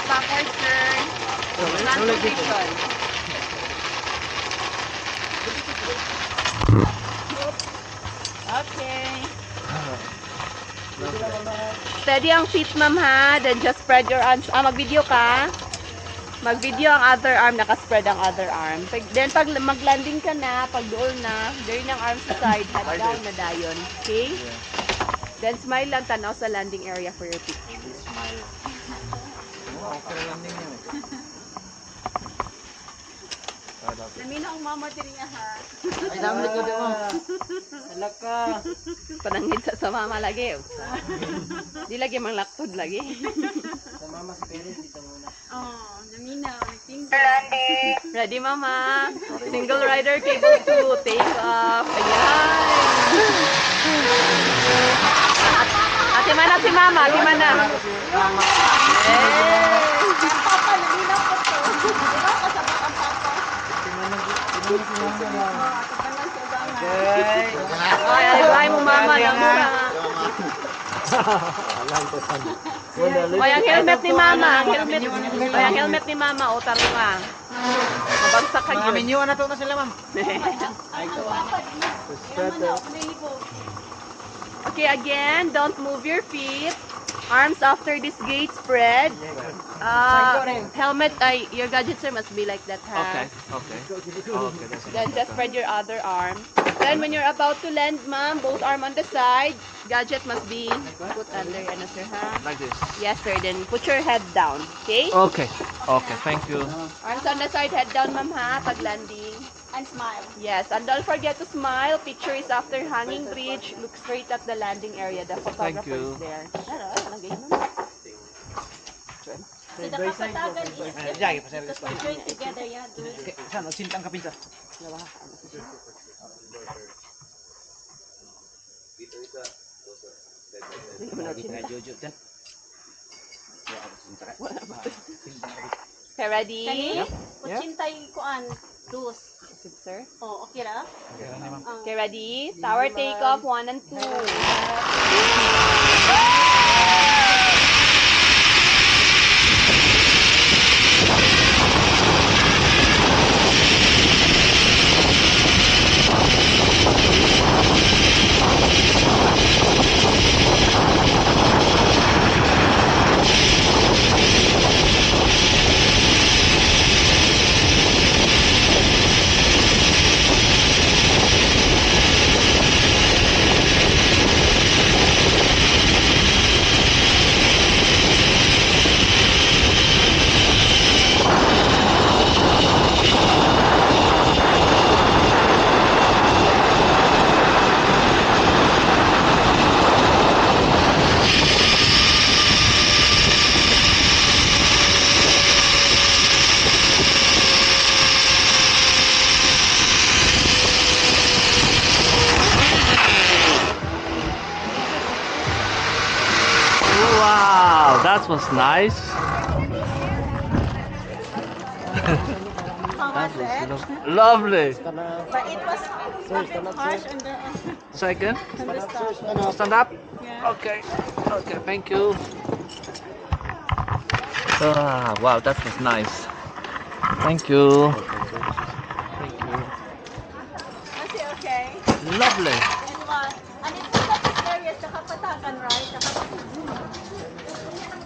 backward turn. Front position. Okay. Steady ang feet, ma'am, ha? Then just spread your arms. Mag-video ka? Mag-video ang other arm, nakaspread ang other arm. Then pag mag-landing ka na, pag doon na, gawin ang arms sa side, head down na dayon. Okay? Then smile lang, tanaw sa landing area for your feet. Smile. Okay landing yun. Namina ang mama diri nga ha. Ay, dami na ko din mo. Salak ka. Panangit sa mama lagi. Di lagi mang laktod lagi. Sa mama si Perez dito muna. Oh, Namina, nagtingin. Ready, mama? Single rider cable 2. Take off. Ayan. Ate mana si mama. Ate mana. Mama. Papa, Namina po to. Diba kasabak ang papa? Okay. Ay, mo mama lang mura. Ay, ang helmet ni mama. Ay, ang helmet ni mama. O, tarunga. Mabagsak ka Mga yun. minyo na to na sila, ma'am. Okay, again, don't move your feet. Arms after this gate spread. Helmet, your gadgets must be like that, ha? Okay. That's Then just spread your other arm. Then when you're about to land, ma'am, both arm on the side, gadget must be put under, ano, sir, ha? like this. Yes, sir. Then put your head down, okay? Okay. Thank you. Arms on the side, head down, ma'am, ha? Pag landing. And smile. Yes, and don't forget to smile. Picture is after hanging bridge. Look straight at the landing area. The photographer you. is there. Ano, ma'am? So the kapatagan is Jagi, pasal to join together, yeah. Do it. Saan, sintang ka pinsa. Okay, ready? Kani? Kutsintay kuan. Dos. Sir? Oh, okay ra? Okay, ready? Tower takeoff, 1 and 2. Wow, that was nice. How was it? Lovely. But it was harsh on the Second, start. stand up. Yeah. Okay, thank you. Wow, that was nice. Thank you. Okay, okay. Lovely.